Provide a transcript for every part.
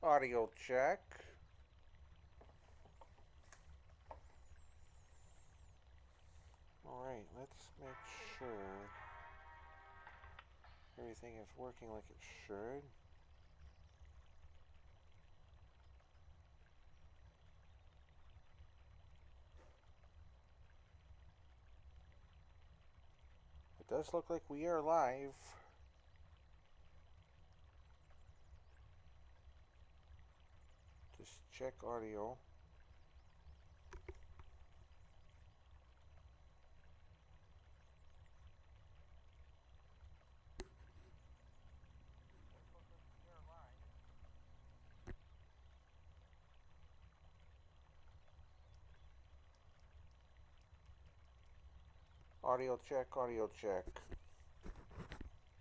Audio check. Alright, let's make sure everything is working like it should. It does look like we are live. Just check audio. Audio check, audio check.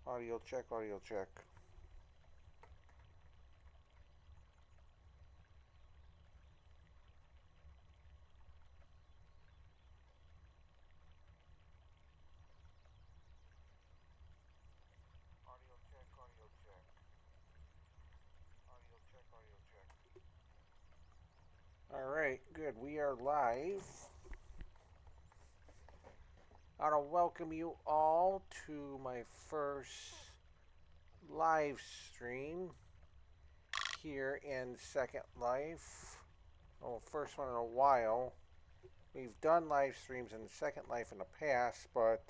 Audio check, audio check. Audio check, audio check. Audio check, audio check. Alright, good. We are live. I want to welcome you all to my first live stream here in Second Life. Oh, first one in a while. We've done live streams in Second Life in the past, but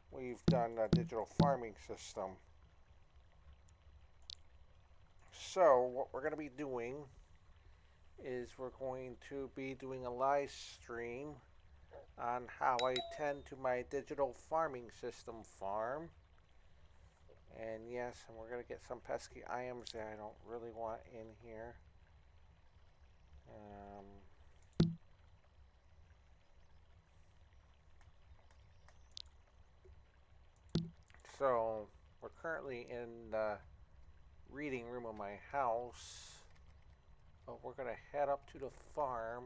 we've done a digital farming system. So what we're going to be doing is we're going to be doing a live stream on how I tend to my digital farming system farm. And yes, and we're going to get some pesky items that I don't really want in here. So we're currently in the reading room of my house, but we're going to head up to the farm,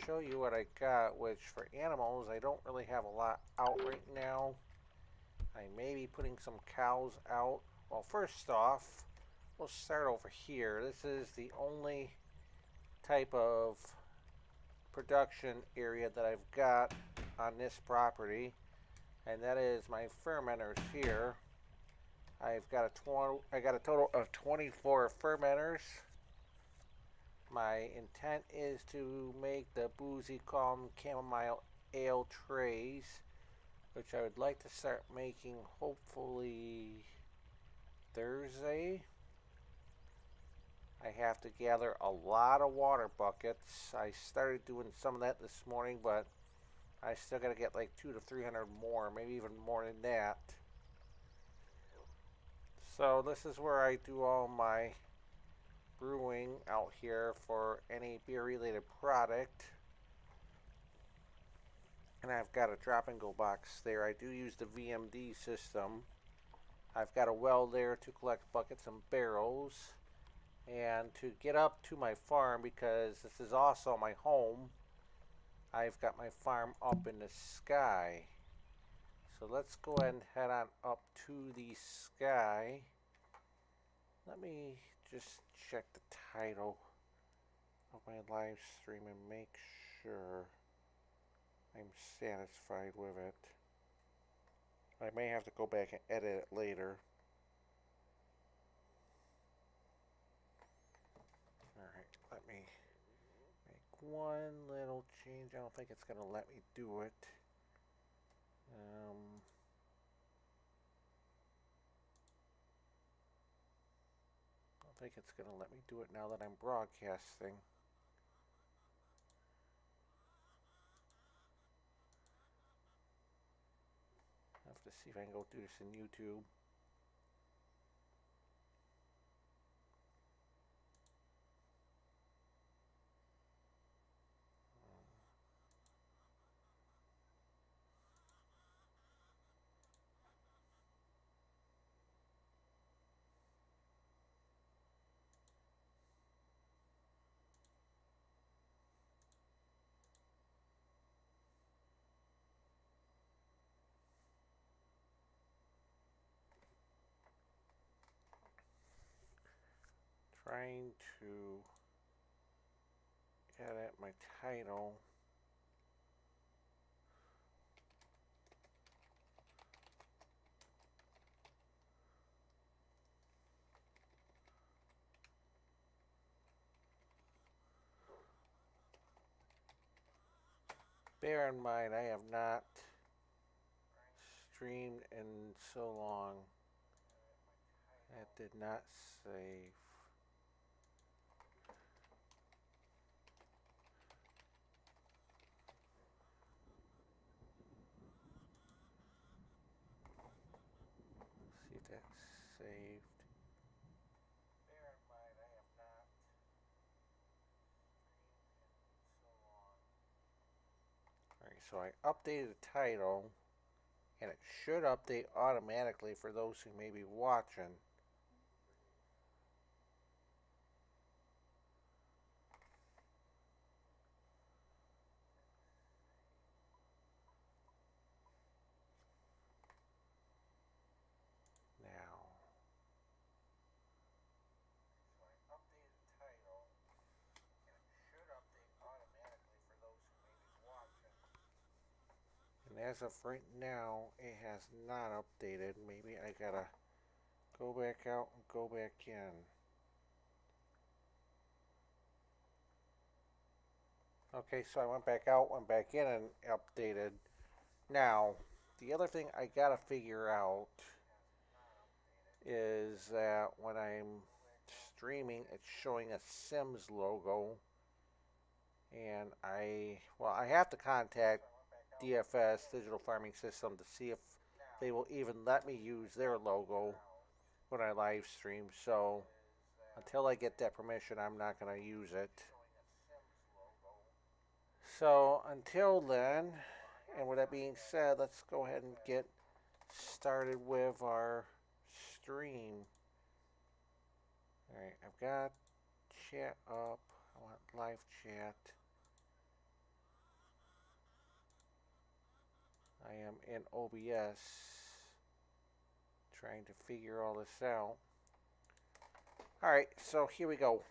show you what I got, which for animals I don't really have a lot out right now. I may be putting some cows out. Well, first off, we'll start over here. This is the only type of production area that I've got on this property, and that is my fermenters here. I got a total of 24 fermenters. My intent is to make the Boozy Calm Chamomile Ale trays, which I would like to start making hopefully Thursday. I have to gather a lot of water buckets. I started doing some of that this morning, but I still got to get like 200 to 300 more, maybe even more than that. So this is where I do all my brewing out here for any beer related product. And I've got a drop and go box there. I do use the VMD system. I've got a well there to collect buckets and barrels. And to get up to my farm, because this is also my home, I've got my farm up in the sky. So let's go ahead and head on up to the sky. Let me just check the title of my live stream and make sure I'm satisfied with it. I may have to go back and edit it later. Alright, let me make one little change. I don't think it's going to let me do it. I don't think it's going to let me do it now that I'm broadcasting. I have to see if I can go do this in YouTube. trying to edit my title. Bear in mind, I have not streamed in so long. That did not save. See if that's saved. Bear in mind, I have not streamed in so long. Alright, so I updated the title, and it should update automatically for those who may be watching. And as of right now, it has not updated. Maybe I gotta go back out and go back in. Okay, so I went back out, went back in, and updated. Now, the other thing I gotta figure out is that when I'm streaming, it's showing a Sims logo. And I have to contact DFS, Digital Farming System, to see if they will even let me use their logo when I live stream. So until I get that permission, I'm not going to use it. So until then, and with that being said, let's go ahead and get started with our stream. Alright, I've got chat up. I want live chat. I am in OBS trying to figure all this out. Alright, so here we go.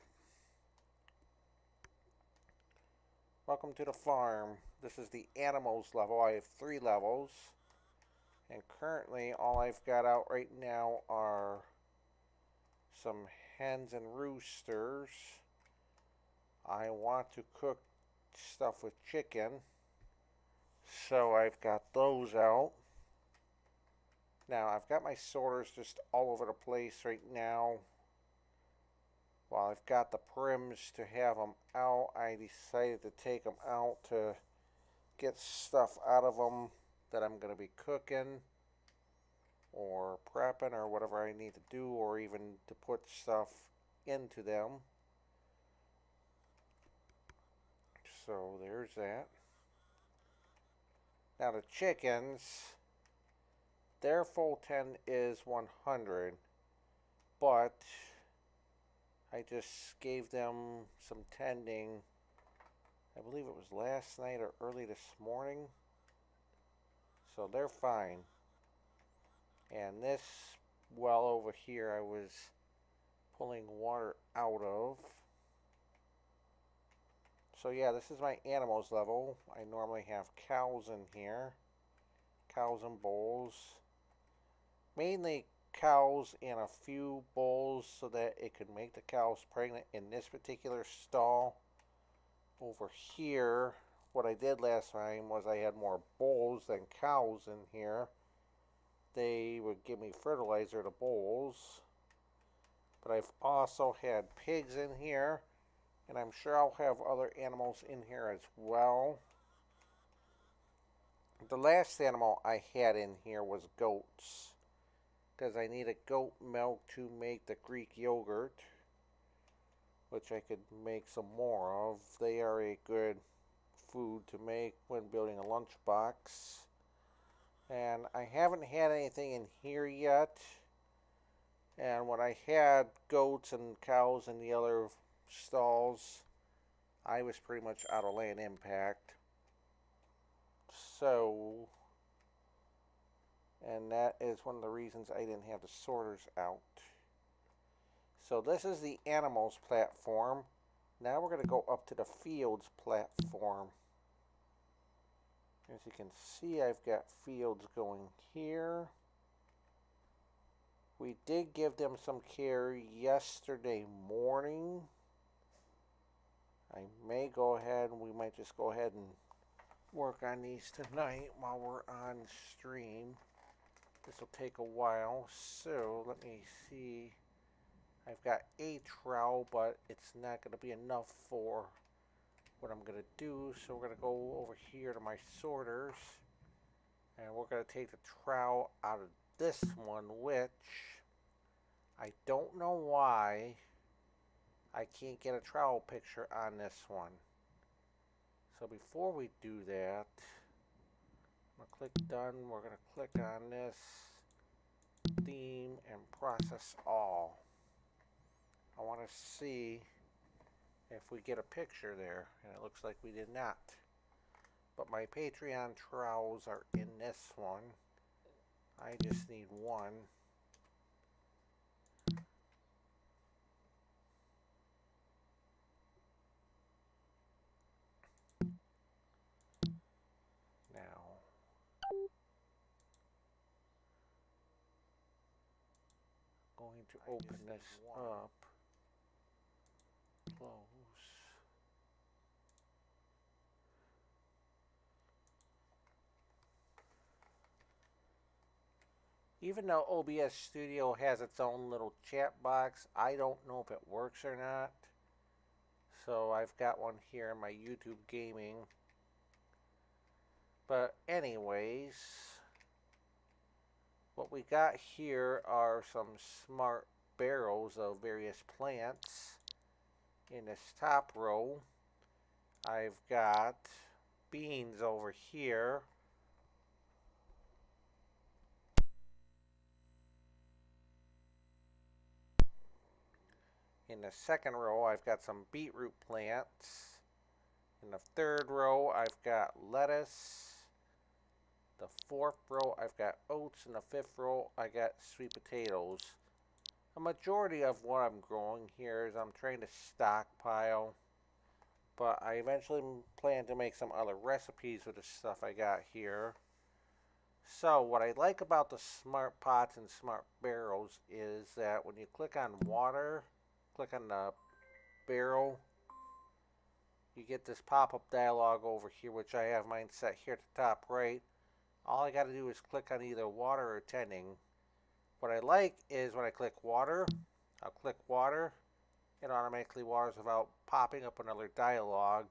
Welcome to the farm. This is the animals level. I have 3 levels. And currently all I've got out right now are some hens and roosters. I want to cook stuff with chicken. So I've got those out. Now I've got my sorters just all over the place right now. While I've got the prims to have them out, I decided to take them out to get stuff out of them that I'm going to be cooking or prepping or whatever I need to do, or even to put stuff into them. So there's that. Now the chickens, their full 10 is 100, but I just gave them some tending, I believe it was last night or early this morning. So they're fine. And this well over here I was pulling water out of. So yeah, this is my animals level. I normally have cows in here. Cows and bulls. Mainly cows and a few bulls so that it could make the cows pregnant in this particular stall. Over here, what I did last time was I had more bulls than cows in here. They would give me fertilizer to bulls. But I've also had pigs in here, and I'm sure I'll have other animals in here as well. The last animal I had in here was goats, because I needed goat milk to make the Greek yogurt, which I could make some more of. They are a good food to make when building a lunchbox. And I haven't had anything in here yet. And when I had goats and cows in the other stalls, I was pretty much out of land impact. So, and that is one of the reasons I didn't have the sorters out. So this is the animals platform. Now we're going to go up to the fields platform. As you can see, I've got fields going here. We did give them some care yesterday morning. I may go ahead and we might just go ahead and work on these tonight while we're on stream. This will take a while, so let me see. I've got a trowel, but it's not going to be enough for what I'm going to do. So we're going to go over here to my sorters, and we're going to take the trowel out of this one, which I don't know why I can't get a trowel picture on this one. So before we do that, I'm going to click done. We're going to click on this theme and process all. I want to see if we get a picture there, and it looks like we did not. But my Patreon trowels are in this one. I just need one. Now, going to open this up. Close. Even though OBS Studio has its own little chat box, I don't know if it works or not. So I've got one here in my YouTube gaming. But anyways, what we got here are some smart barrels of various plants. In this top row, I've got beans over here. In the second row, I've got some beetroot plants. In the third row, I've got lettuce. The fourth row, I've got oats. In the fifth row, I got sweet potatoes. A majority of what I'm growing here is I'm trying to stockpile, but I eventually plan to make some other recipes with the stuff I got here. So what I like about the smart pots and smart barrels is that when you click on water, click on the barrel, you get this pop-up dialog over here, which I have mine set here at the top right. All I got to do is click on either water or tending. What I like is when I click water, I'll click water, it automatically waters without popping up another dialog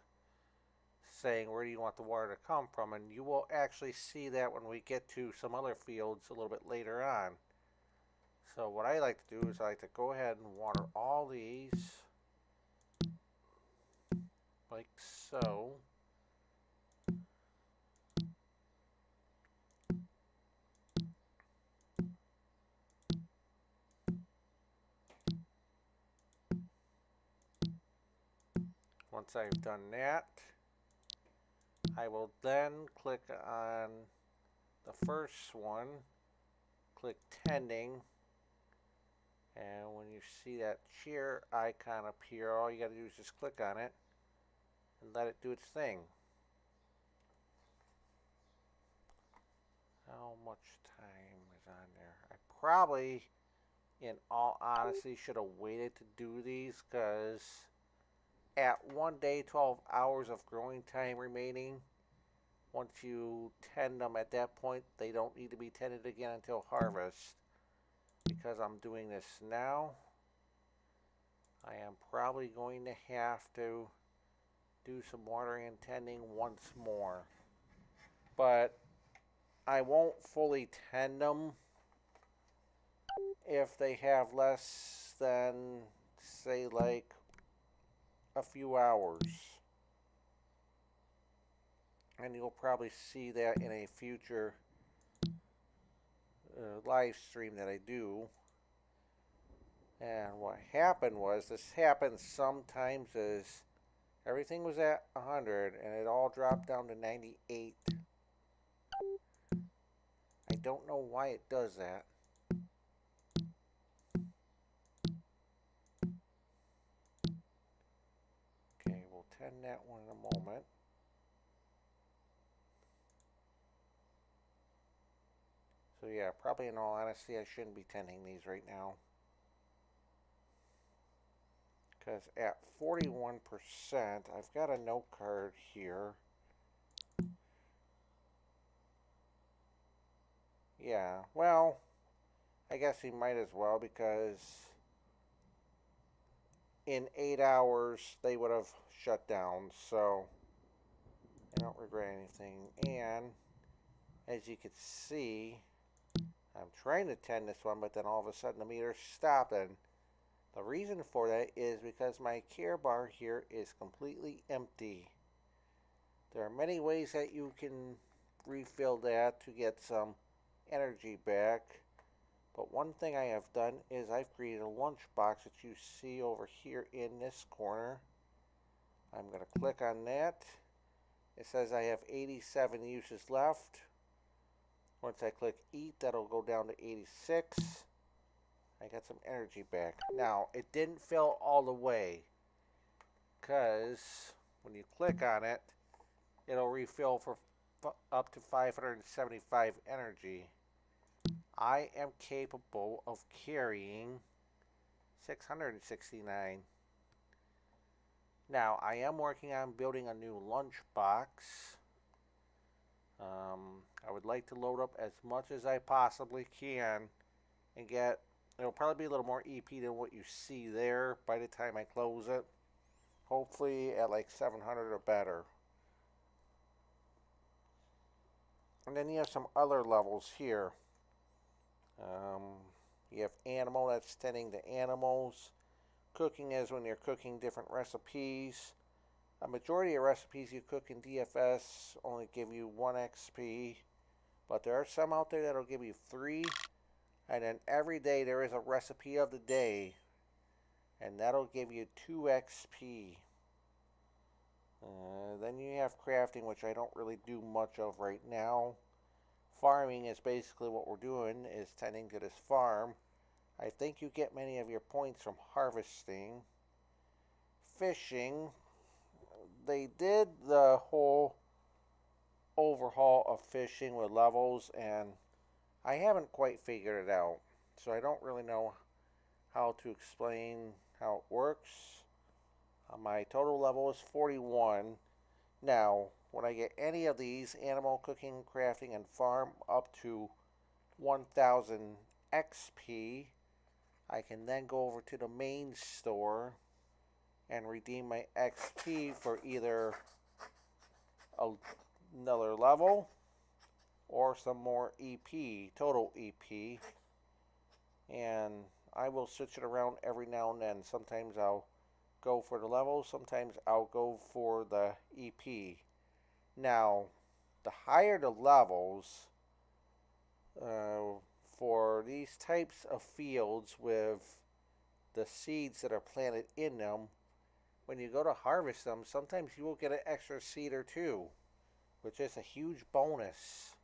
saying where do you want the water to come from, and you will actually see that when we get to some other fields a little bit later on. So what I like to do is I like to go ahead and water all these like so. Once I've done that, I will then click on the first one, click tending, and when you see that cheer icon appear, all you got to do is just click on it and let it do its thing. How much time is on there? I probably, in all honesty, should have waited to do these, because at 1 day, 12 hours of growing time remaining, once you tend them at that point, they don't need to be tended again until harvest. Because I'm doing this now, I am probably going to have to do some watering and tending once more. But I won't fully tend them if they have less than, say, like a few hours. And you'll probably see that in a future live stream that I do. And what happened was, this happens sometimes, is everything was at 100 and it all dropped down to 98. I don't know why it does that. tend that one in a moment. So yeah, probably in all honesty, I shouldn't be tending these right now. Because at 41%, I've got a note card here. Yeah, well, I guess he might as well, because in 8 hours they would have shut down, so I don't regret anything. And as you can see, I'm trying to tend this one, but then all of a sudden the meter's stopping. The reason for that is because my care bar here is completely empty. There are many ways that you can refill that to get some energy back. But one thing I have done is I've created a lunch box that you see over here in this corner. I'm going to click on that. It says I have 87 uses left. Once I click eat, that'll go down to 86. I got some energy back. Now, it didn't fill all the way, because when you click on it, it'll refill for up to 575 energy. I am capable of carrying 669. Now, I am working on building a new lunch box. I would like to load up as much as I possibly can and get, it'll probably be a little more EP than what you see there by the time I close it. Hopefully at like 700 or better. And then you have some other levels here. You have animal, that's tending to animals. Cooking is when you're cooking different recipes. A majority of recipes you cook in DFS only give you 1 XP, but there are some out there that'll give you 3. And then every day there is a recipe of the day, and that'll give you 2 XP. Then you have crafting, which I don't really do much of right now. Farming is basically what we're doing, is tending to this farm. I think you get many of your points from harvesting. Fishing, they did the whole overhaul of fishing with levels, and I haven't quite figured it out. So I don't really know how to explain how it works. My total level is 41. Now, when I get any of these, animal, cooking, crafting, and farm, up to 1000 XP, I can then go over to the main store and redeem my XP for either another level or some more EP, total EP. And I will switch it around every now and then. Sometimes I'll go for the level, sometimes I'll go for the EP. Now, the higher the levels, for these types of fields with the seeds that are planted in them, when you go to harvest them, sometimes you will get an extra seed or two, which is a huge bonus.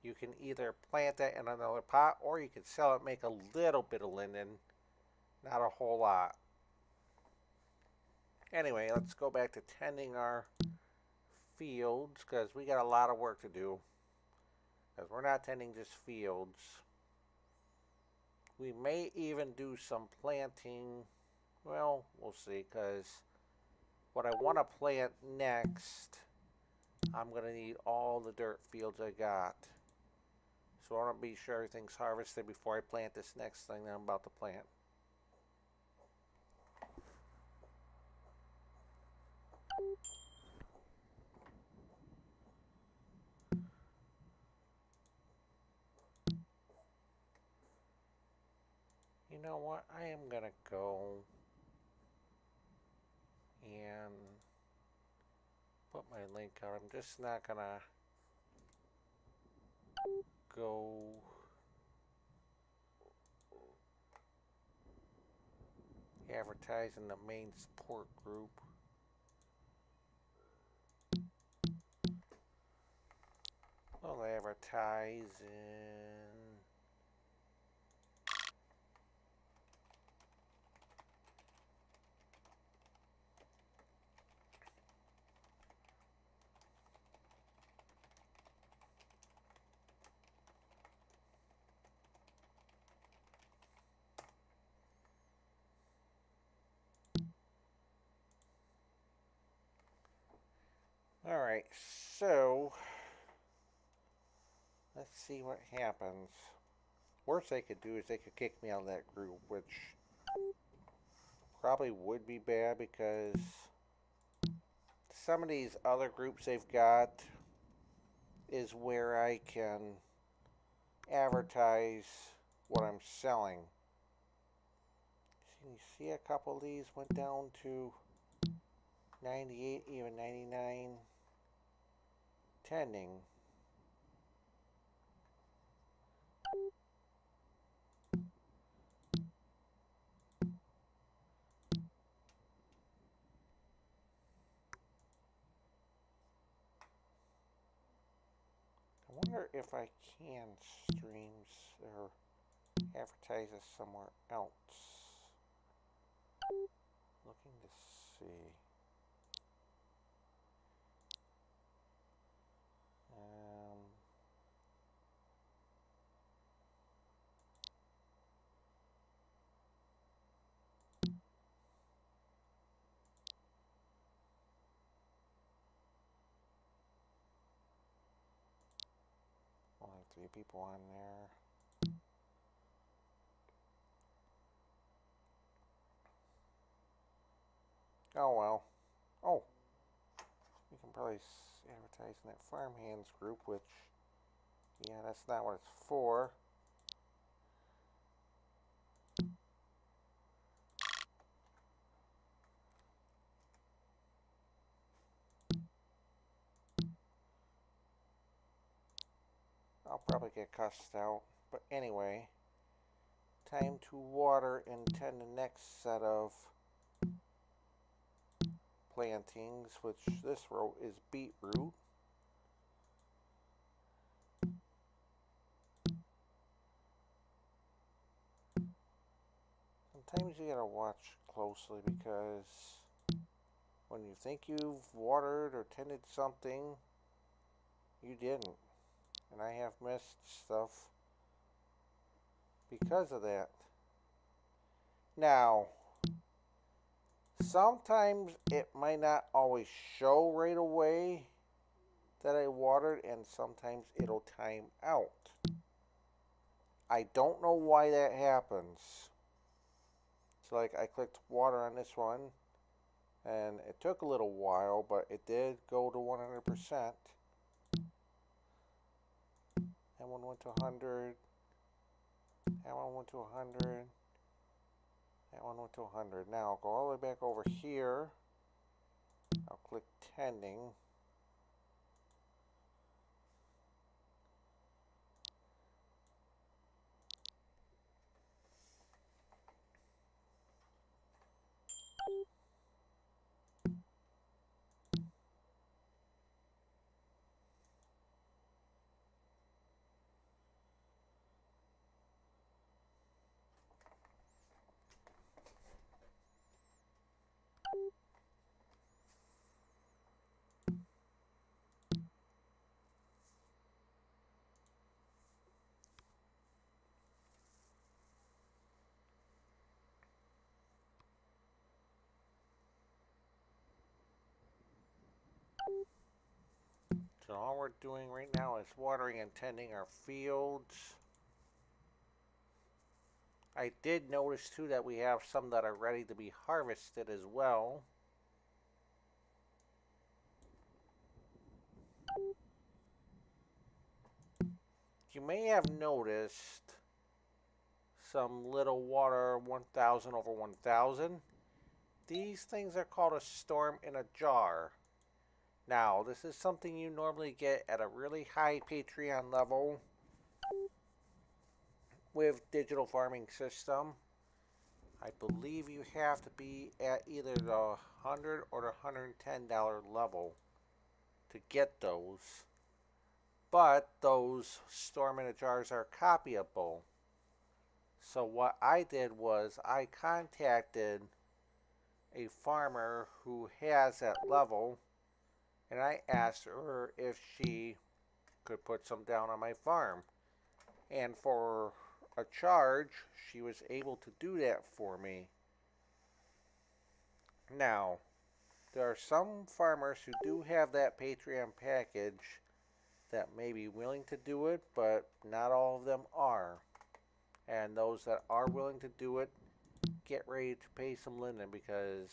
You can either plant that in another pot, or you can sell it, make a little bit of linden, not a whole lot. Anyway, let's go back to tending our fields, because we got a lot of work to do. Because we're not tending just fields. We may even do some planting. Well, we'll see, because what I want to plant next, I'm going to need all the dirt fields I got. So I want to be sure everything's harvested before I plant this next thing that I'm about to plant. You know what? I am going to go and put my link out. I'm just not going to go advertise in the main support group. I'll advertise in Alright, so let's see what happens. Worst they could do is they could kick me out of that group, which probably would be bad because some of these other groups they've got is where I can advertise what I'm selling. You see a couple of these went down to 98, even 99 tending. I wonder if I can streams or advertise this somewhere else. Looking to see. Only 3 people on there. Oh well. Oh, we can probably advertise in that farmhands group, which, yeah, that's not what it's for. I'll probably get cussed out, but anyway, time to water and tend the next set of plantings, which this row is beetroot. Sometimes you gotta watch closely because when you think you've watered or tended something, you didn't. And I have missed stuff because of that. Now, sometimes it might not always show right away that I watered, and sometimes it'll time out. I don't know why that happens. So like I clicked water on this one, and it took a little while, but it did go to 100%. That one went to 100. That one went to 100. That one went to 100. Now I'll go all the way back over here. I'll click tending. So all we're doing right now is watering and tending our fields. I did notice too that we have some that are ready to be harvested as well. You may have noticed some little water 1000 over 1000. These things are called a storm in a jar. Now, this is something you normally get at a really high Patreon level with digital farming system. I believe you have to be at either the $100 or the $110 level to get those. But those storm in a jars are copyable. So what I did was I contacted a farmer who has that level, and I asked her if she could put some down on my farm. And for a charge, she was able to do that for me. Now, there are some farmers who do have that Patreon package that may be willing to do it, but not all of them are. And those that are willing to do it, get ready to pay some linen because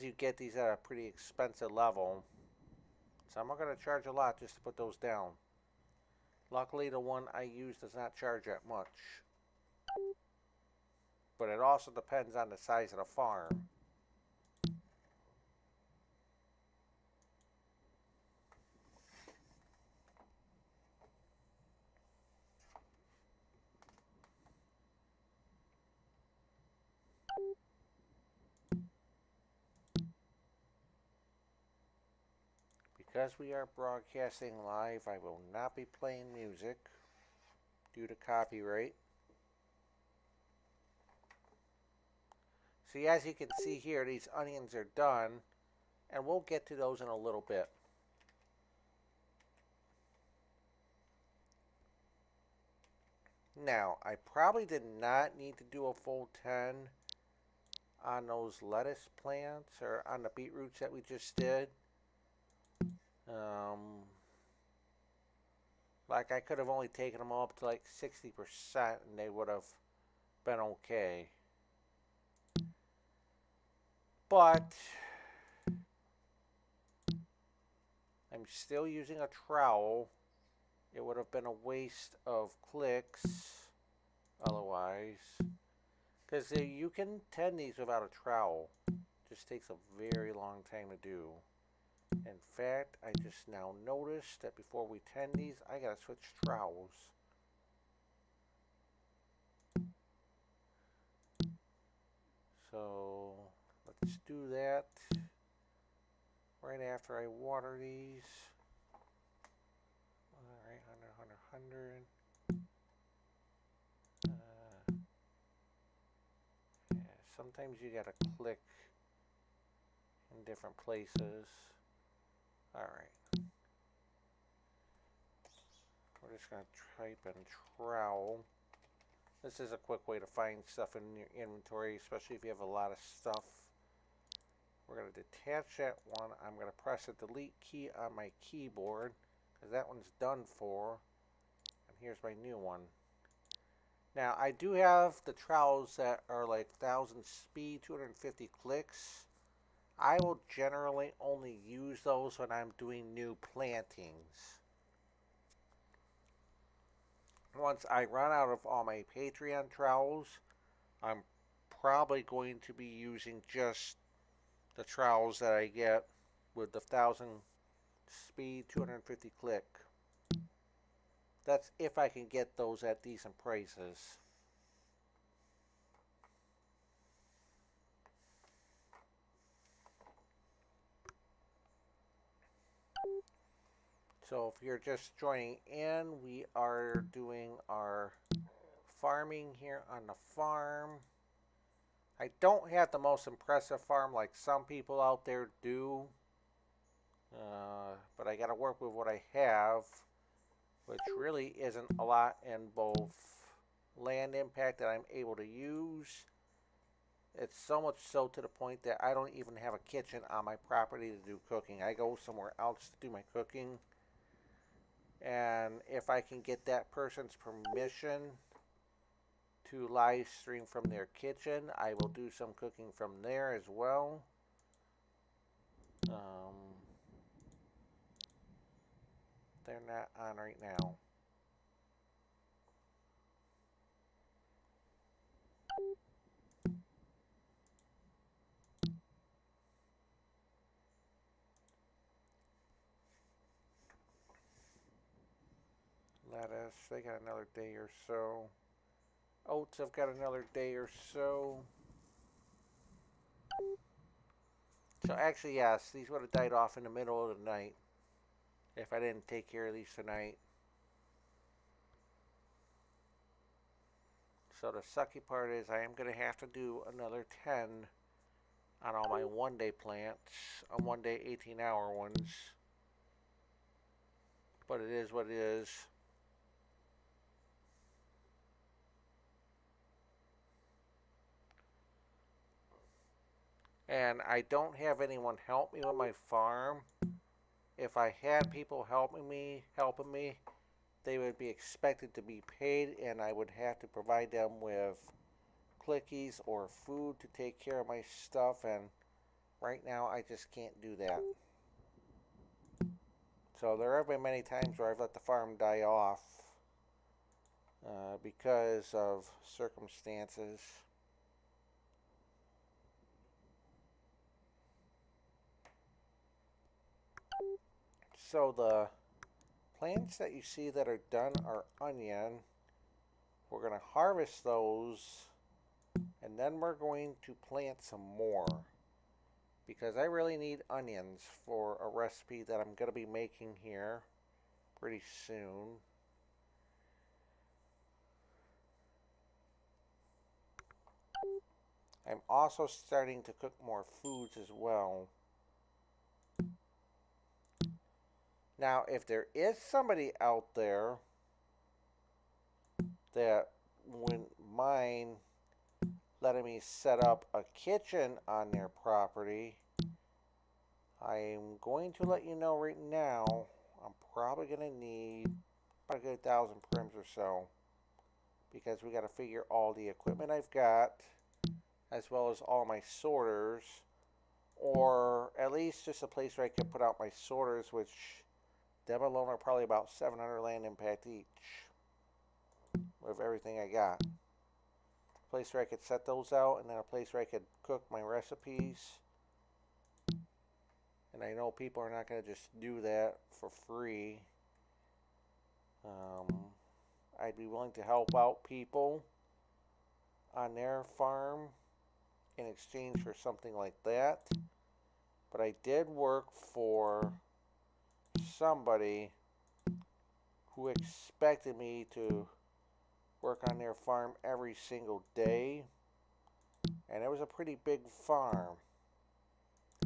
you get these at a pretty expensive level. So I'm not going to charge a lot just to put those down. Luckily, the one I use does not charge that much. But it also depends on the size of the farm. Because we are broadcasting live, I will not be playing music due to copyright. See, as you can see here, these onions are done, and we'll get to those in a little bit. Now, I probably did not need to do a full 10 on those lettuce plants or on the beetroots that we just did. Like I could have only taken them up to like 60% and they would have been okay. But I'm still using a trowel. It would have been a waste of clicks otherwise. Because you can tend these without a trowel. It just takes a very long time to do. In fact, I just now noticed that before we tend these, I gotta switch trowels. So let's do that right after I water these. Alright, 100. Yeah, sometimes you gotta click in different places. Alright. We're just going to type in trowel. This is a quick way to find stuff in your inventory, especially if you have a lot of stuff. We're going to detach that one. I'm going to press the delete key on my keyboard because that one's done for. And here's my new one. Now, I do have the trowels that are like 1000 speed, 250 clicks. I will generally only use those when I'm doing new plantings. Once I run out of all my Patreon trowels, I'm probably going to be using just the trowels that I get with the 1000 speed, 250 click. That's if I can get those at decent prices. So if you're just joining in, we are doing our farming here on the farm. I don't have the most impressive farm like some people out there do. But I got to work with what I have, which really isn't a lot in both land impact that I'm able to use. It's so much so to the point that I don't even have a kitchen on my property to do cooking. I go somewhere else to do my cooking. And if I can get that person's permission to live stream from their kitchen, I will do some cooking from there as well. They're not on right now. Lettuce, they got another day or so. Oats have got another day or so. So actually, yes, these would have died off in the middle of the night if I didn't take care of these tonight. So the sucky part is I am going to have to do another 10 on all my one-day plants, on one-day 18-hour ones. But it is what it is. and I don't have anyone help me with my farm. If I had people helping me, they would be expected to be paid, and I would have to provide them with clickies or food to take care of my stuff, and right now I just can't do that. So there have been many times where I've let the farm die off because of circumstances. So the plants that you see that are done are onion. We're going to harvest those, and then we're going to plant some more, because I really need onions for a recipe that I'm going to be making here pretty soon. I'm also starting to cook more foods as well. Now, if there is somebody out there that wouldn't mind letting me set up a kitchen on their property, I'm going to let you know right now, I'm probably going to need about a good 1,000 prims or so, because we got to figure all the equipment I've got, as well as all my sorters, or at least just a place where I can put out my sorters, which them alone are probably about 700 land impact each, with everything I got. A place where I could set those out, and then a place where I could cook my recipes. And I know people are not going to just do that for free. I'd be willing to help out people on their farm in exchange for something like that. But I did work for somebody who expected me to work on their farm every single day. And it was a pretty big farm.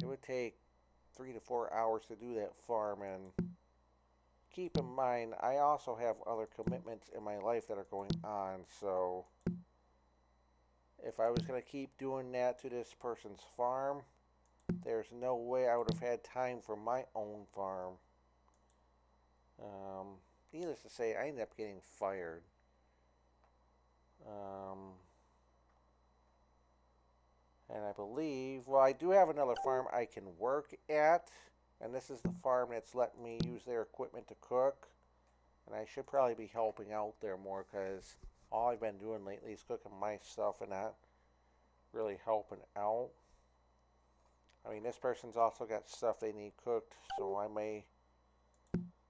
It would take 3 to 4 hours to do that farm, and keep in mind I also have other commitments in my life that are going on, so if I was going to keep doing that to this person's farm, there's no way I would have had time for my own farm. Needless to say, I ended up getting fired. And I believe, well, I do have another farm I can work at, and this is the farm that's letting me use their equipment to cook. And I should probably be helping out there more, because all I've been doing lately is cooking my stuff and not really helping out. I mean, this person's also got stuff they need cooked, so I may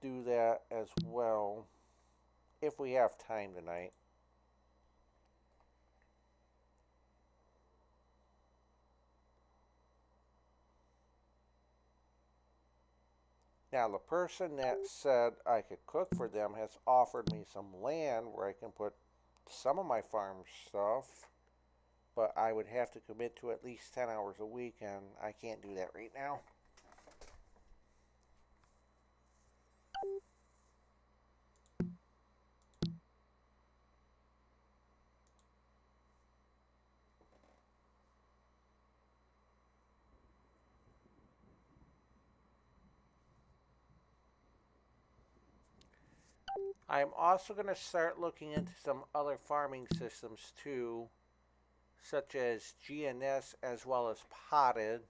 do that as well if we have time tonight. Now, the person that said I could cook for them has offered me some land where I can put some of my farm stuff, but I would have to commit to at least 10 hours a week, and I can't do that right now. I'm also going to start looking into some other farming systems too, such as GNS as well as potted.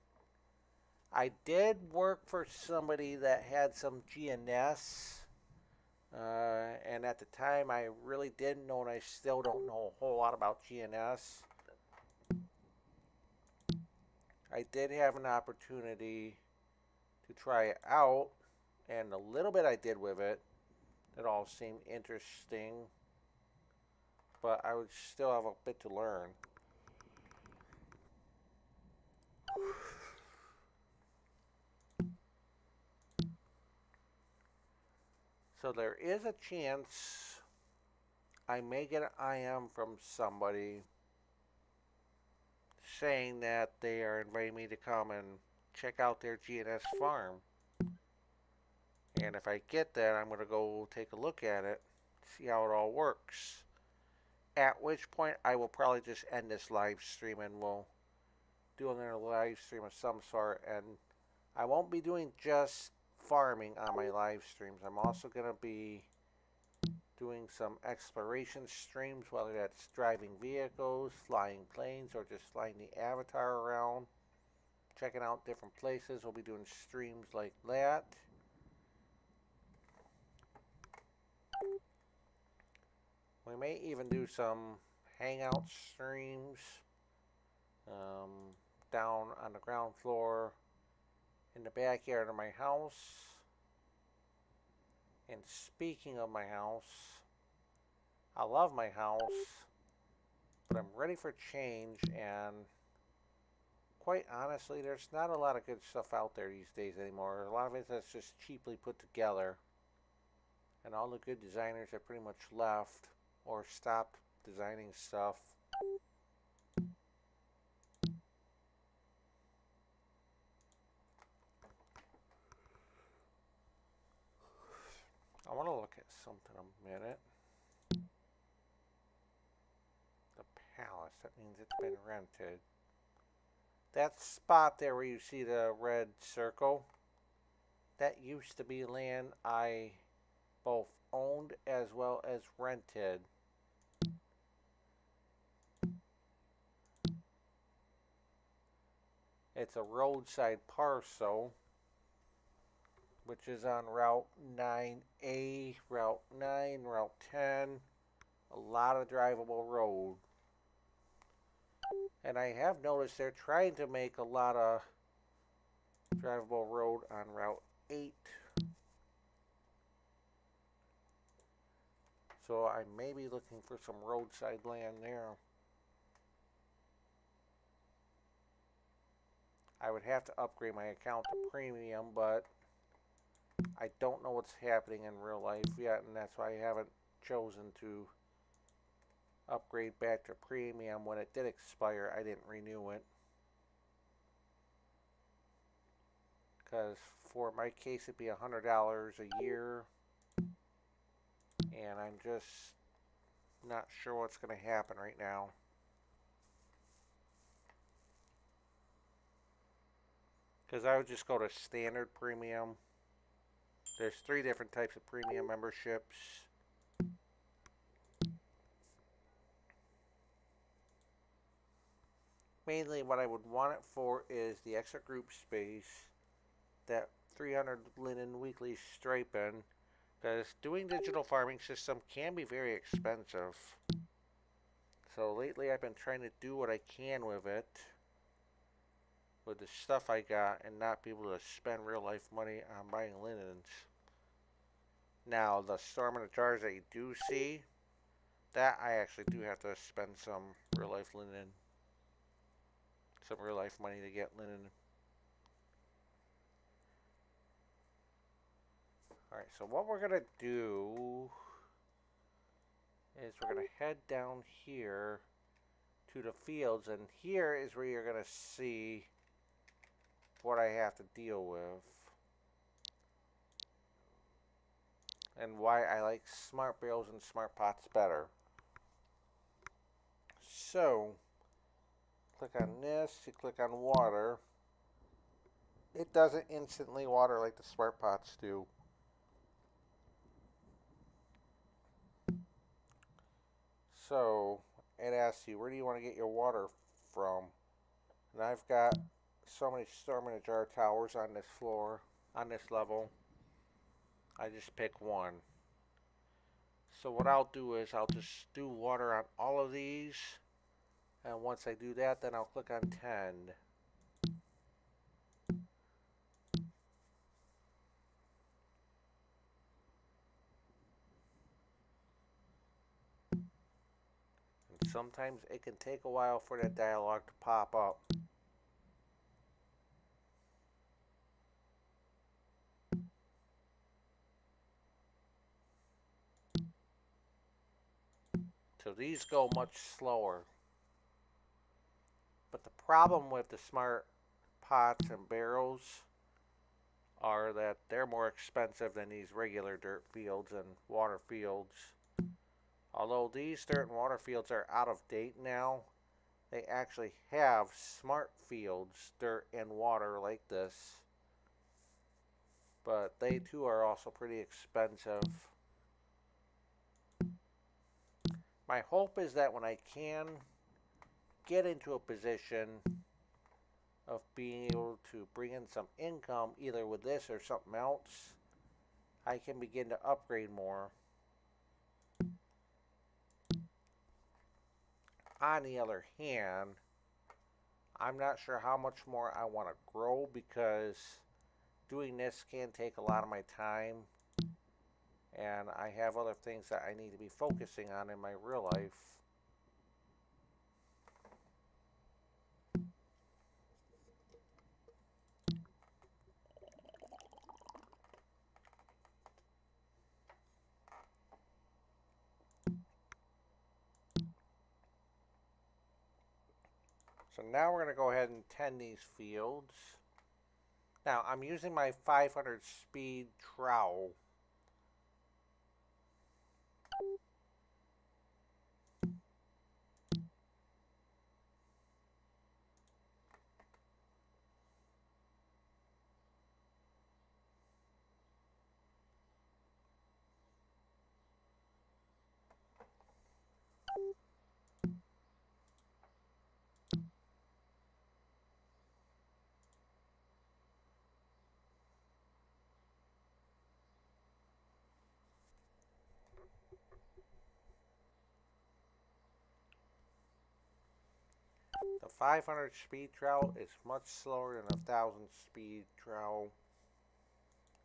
I did work for somebody that had some GNS, and at the time I really didn't know, and I still don't know a whole lot about GNS. I did have an opportunity to try it out, and the little bit I did with it, it all seemed interesting, but I would still have a bit to learn. So there is a chance I may get an IM from somebody saying that they are inviting me to come and check out their GNS farm. And if I get that, I'm going to go take a look at it, see how it all works. At which point I will probably just end this live stream and we'll doing a live stream of some sort, and I won't be doing just farming on my live streams. I'm also going to be doing some exploration streams, whether that's driving vehicles, flying planes, or just flying the avatar around, checking out different places. We'll be doing streams like that. We may even do some hangout streams down on the ground floor in the backyard of my house. And speaking of my house, I love my house, but I'm ready for change, and quite honestly, there's not a lot of good stuff out there these days anymore. A lot of it that's just cheaply put together, and all the good designers have pretty much left or stopped designing stuff. I want to look at something a minute. The palace, that means it's been rented. That spot there where you see the red circle, that used to be land I both owned as well as rented. It's a roadside parcel, which is on Route 9A, Route 9, Route 10, a lot of drivable road. And I have noticed they're trying to make a lot of drivable road on Route 8. So I may be looking for some roadside land there. I would have to upgrade my account to premium, but I don't know what's happening in real life yet, and that's why I haven't chosen to upgrade back to premium. When it did expire, I didn't renew it, because for my case it'd be $100 a year, and I'm just not sure what's going to happen right now. Because I would just go to standard premium. There's 3 different types of premium memberships. Mainly what I would want it for is the extra group space, that 300 linen weekly striping, because doing digital farming system can be very expensive. So lately I've been trying to do what I can with it, with the stuff I got, and not be able to spend real life money on buying linens. Now the storm in the jars that you do see, that I actually do have to spend some real life linen, some real life money to get linen. Alright, so what we're going to do is we're going to head down here to the fields, and here is where you're going to see what I have to deal with and why I like smart barrels and smart pots better. So click on this, you click on water. It doesn't instantly water like the smart pots do. So it asks you, where do you want to get your water from? And I've got so many storm in a jar towers on this floor, on this level. I just pick one. So what I'll do is I'll just do water on all of these, and once I do that, then I'll click on 10. And sometimes it can take a while for that dialog to pop up. So these go much slower. But the problem with the smart pots and barrels are that they're more expensive than these regular dirt fields and water fields. Although these dirt and water fields are out of date now, they actually have smart fields, dirt and water like this. But they too are also pretty expensive. My hope is that when I can get into a position of being able to bring in some income, either with this or something else, I can begin to upgrade more. On the other hand, I'm not sure how much more I want to grow because doing this can take a lot of my time, and I have other things that I need to be focusing on in my real life. So now we're going to go ahead and tend these fields. Now I'm using my 500 speed trowel. The 500 speed trowel is much slower than a 1000 speed trowel.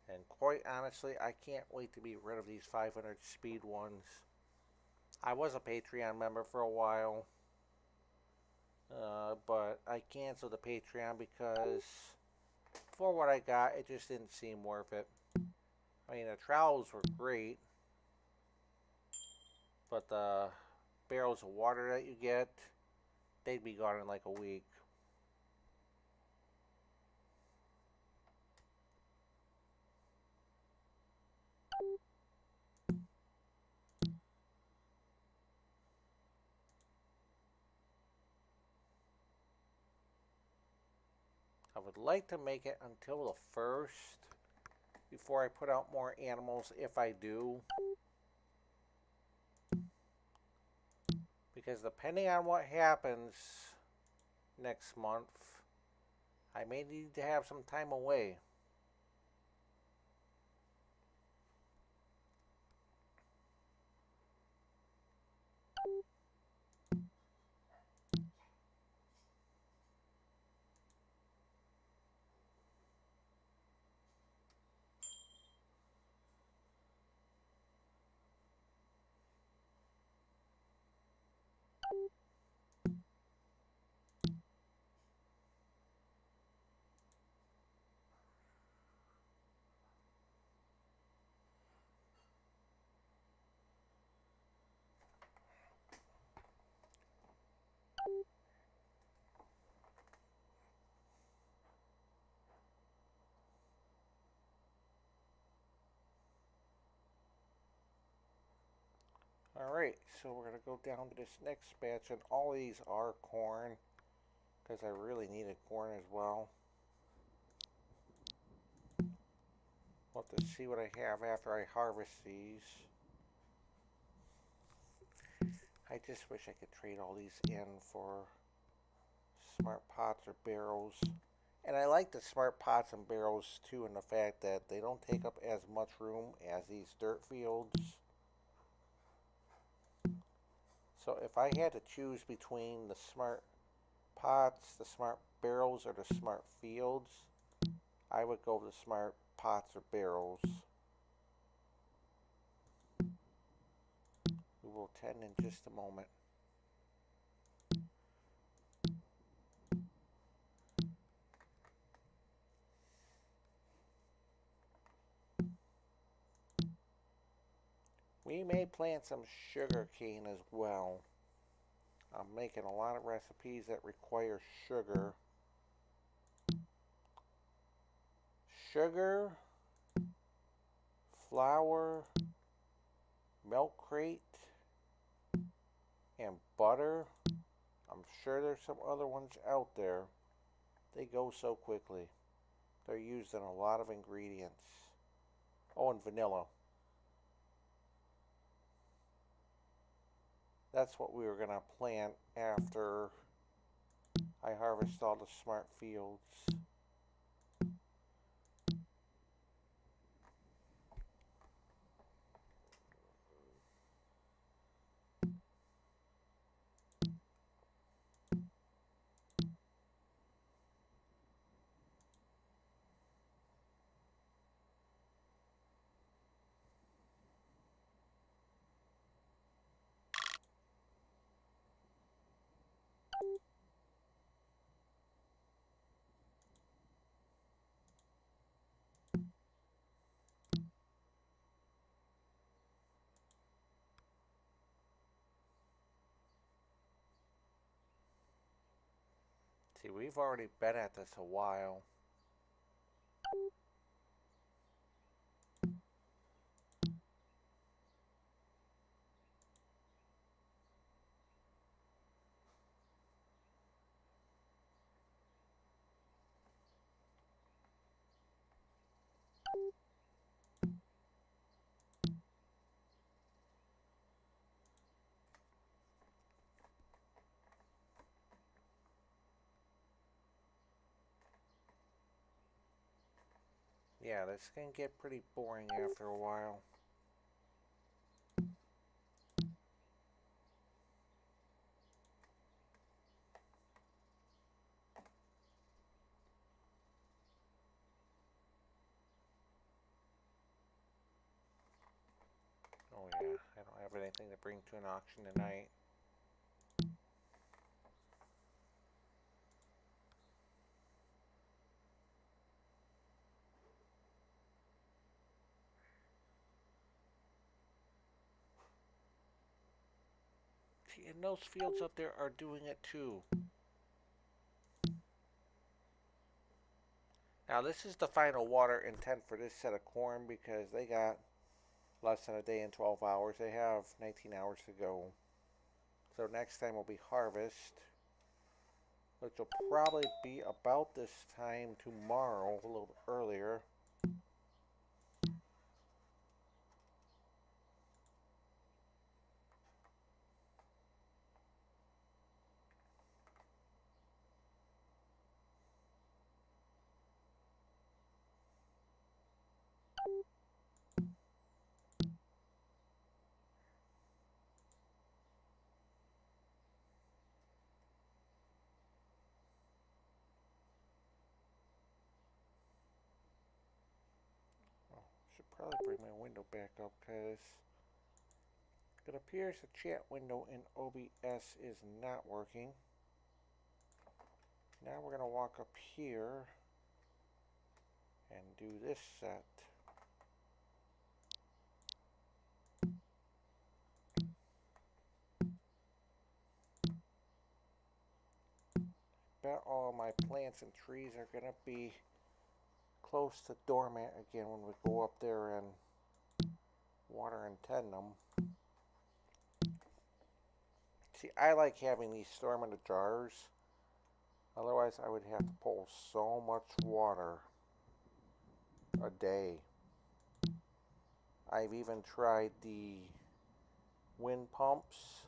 And quite honestly, I can't wait to be rid of these 500 speed ones. I was a Patreon member for a while, but I canceled the Patreon because for what I got, it just didn't seem worth it. I mean, the trowels were great, but the barrels of water that you get, they'd be gone in like a week. I would like to make it until the 1st before I put out more animals if I do. Because depending on what happens next month, I may need to have some time away. Alright, so we're going to go down to this next batch, and all these are corn, because I really needed corn as well. We'll have to see what I have after I harvest these. I just wish I could trade all these in for smart pots or barrels. And I like the smart pots and barrels too, in the fact that they don't take up as much room as these dirt fields. So if I had to choose between the smart pots, the smart barrels, or the smart fields, I would go with the smart pots or barrels. We will tend in just a moment. We may plant some sugar cane as well. I'm making a lot of recipes that require sugar. Sugar, flour, milk crate, and butter I'm sure there's some other ones out there. They go so quickly. They're used in a lot of ingredients. Oh, and vanilla. That's what we were going to plant after I harvest all the smart fields. See, we've already been at this a while. Yeah, this can get pretty boring after a while. Oh yeah, I don't have anything to bring to an auction tonight. See, and those fields up there are doing it too. Now this is the final water intent for this set of corn because they got less than a day and 12 hours. They have 19 hours to go. So next time will be harvest, which will probably be about this time tomorrow, a little earlier. Oh, should probably bring my window back up because it appears the chat window in OBS is not working. Now we're going to walk up here and do this set. Bet all my plants and trees are going to be close to dormant again when we go up there and water and tend them. See, I like having these storm in the jars. Otherwise, I would have to pull so much water a day. I've even tried the wind pumps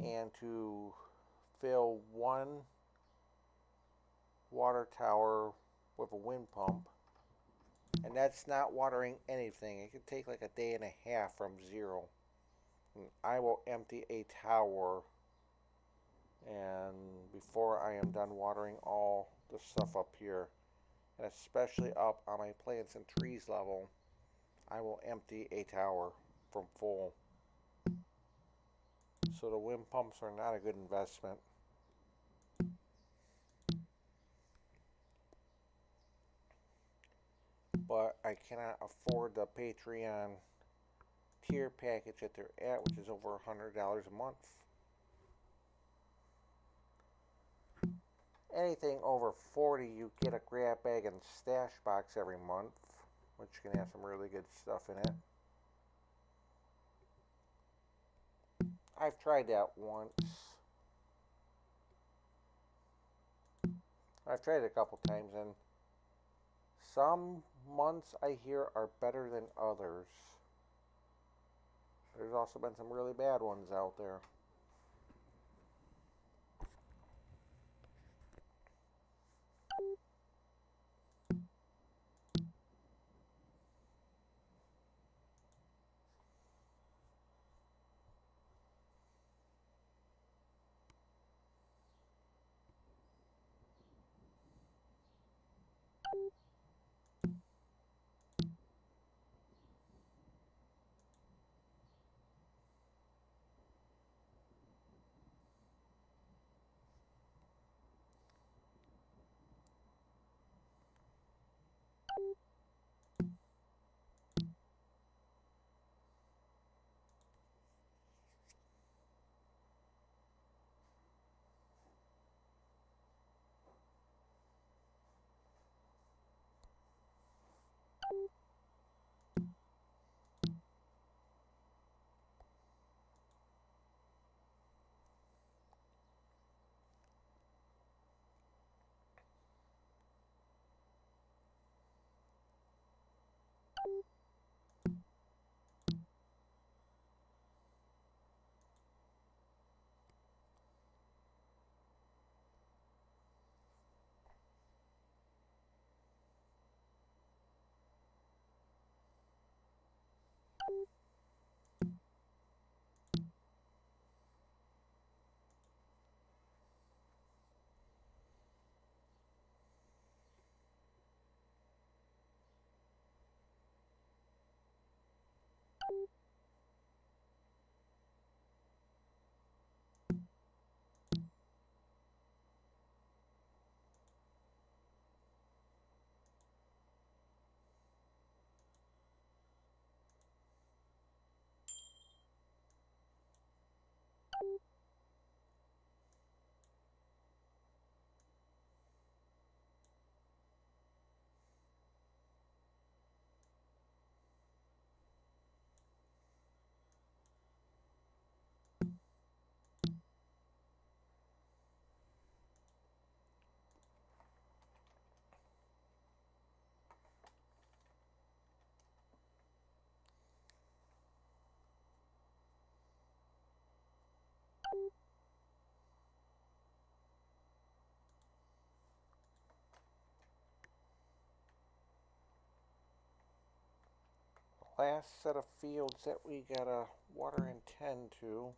and to fill one water tower with a wind pump, and that's not watering anything. It could take like a day and a half from zero. And I will empty a tower and before I am done watering all the stuff up here, and especially up on my plants and trees level, I will empty a tower from full. So the wind pumps are not a good investment. But I cannot afford the Patreon tier package that they're at, which is over $100 a month. Anything over 40, you get a grab bag and stash box every month, which can have some really good stuff in it. I've tried that once. I've tried it a couple times, and some months I hear are better than others. There's also been some really bad ones out there. Last set of fields that we gotta water and tend to.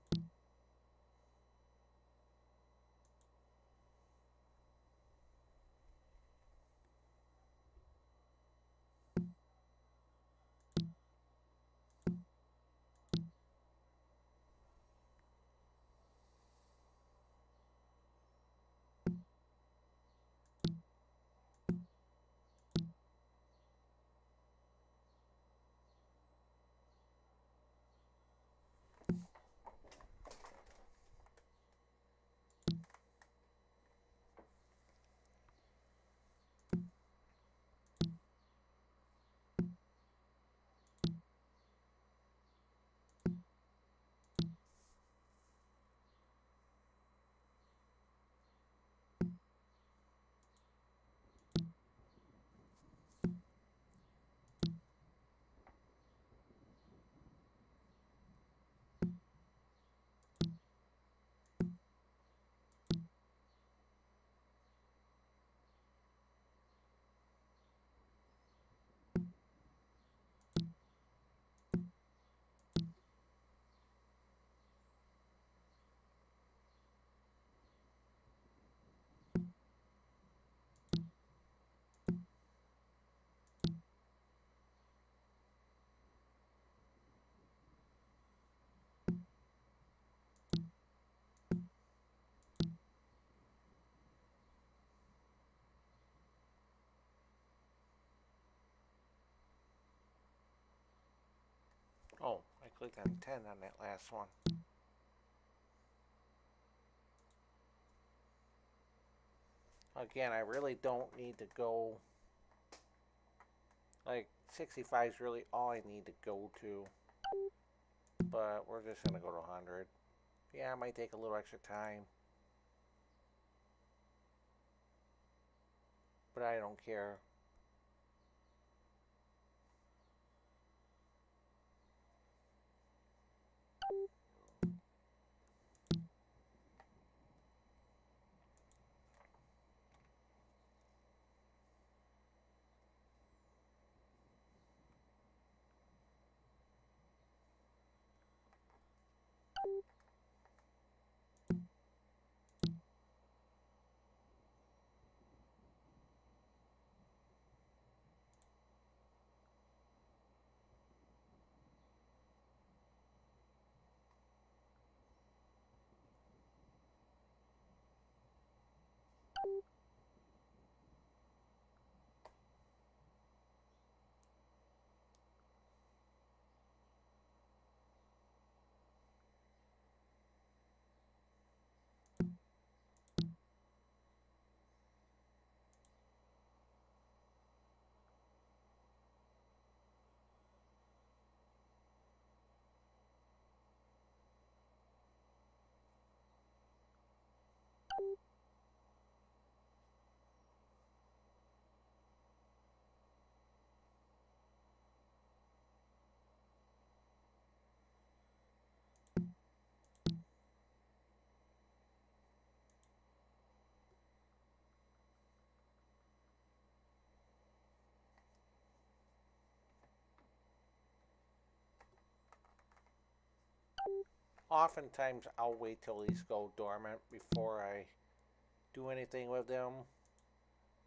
Oh, I clicked on 10 on that last one. Again, I really don't need to go, like, 65 is really all I need to go to. But we're just going to go to 100. Yeah, it might take a little extra time. but I don't care. Oftentimes I'll wait till these go dormant before I do anything with them,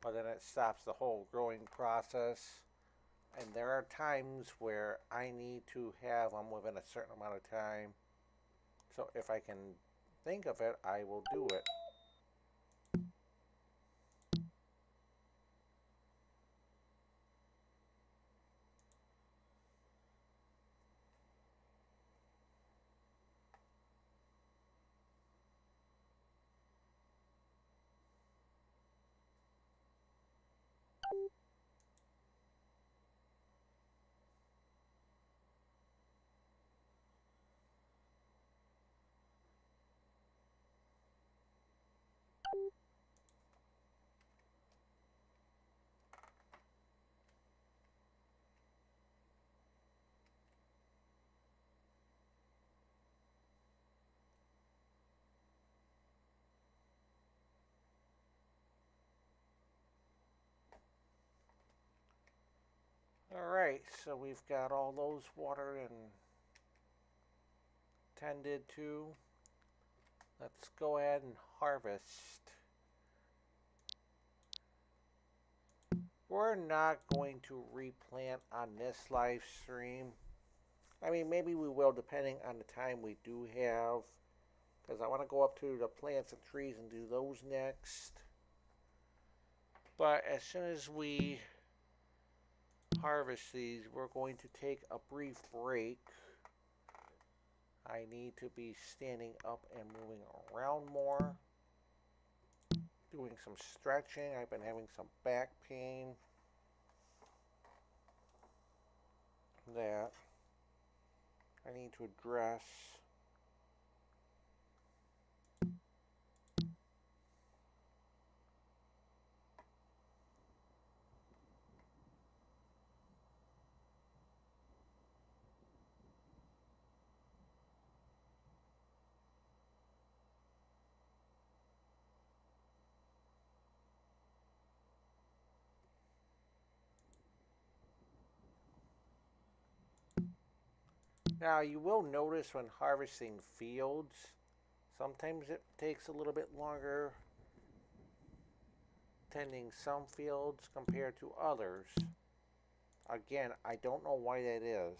but then it stops the whole growing process. And there are times where I need to have them within a certain amount of time. So if I can think of it, I will do it. Alright, so we've got all those watered and tended to. Let's go ahead and harvest. We're not going to replant on this live stream. I mean, maybe we will depending on the time we do have. Because I want to go up to the plants and trees and do those next. But as soon as we harvest these, we're going to take a brief break. I need to be standing up and moving around more. Doing some stretching. I've been having some back pain. That I need to address. Now you will notice when harvesting fields, sometimes it takes a little bit longer tending some fields compared to others. Again, I don't know why that is.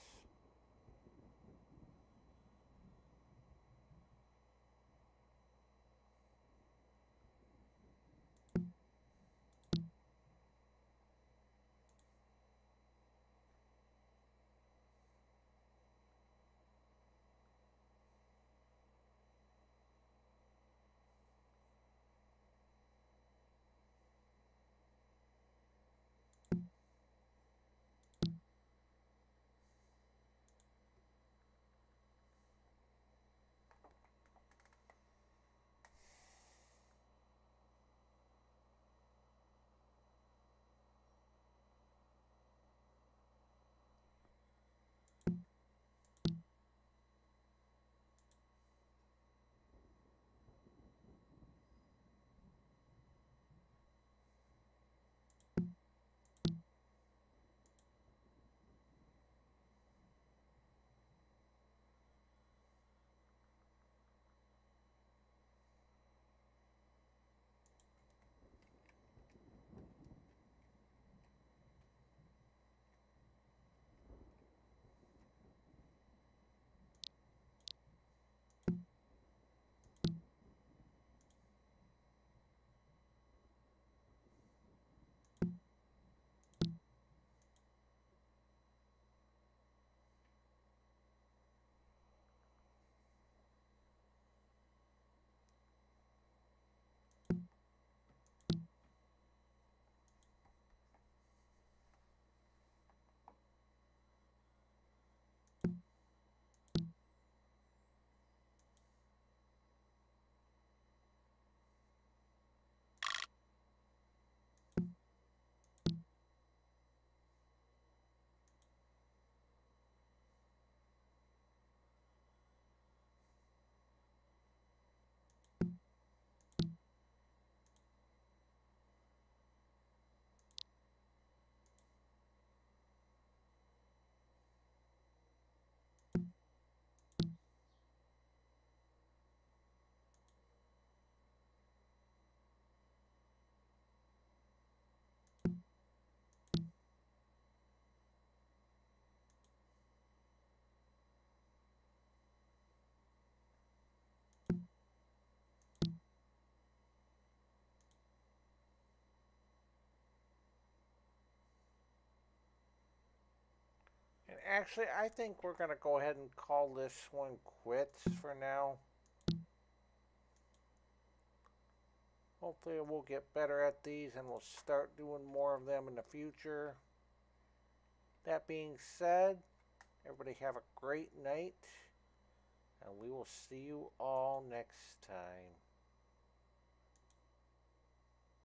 actually, I think we're going to go ahead and call this one quits for now. Hopefully we'll get better at these and we'll start doing more of them in the future. That being said, everybody have a great night, and we will see you all next time.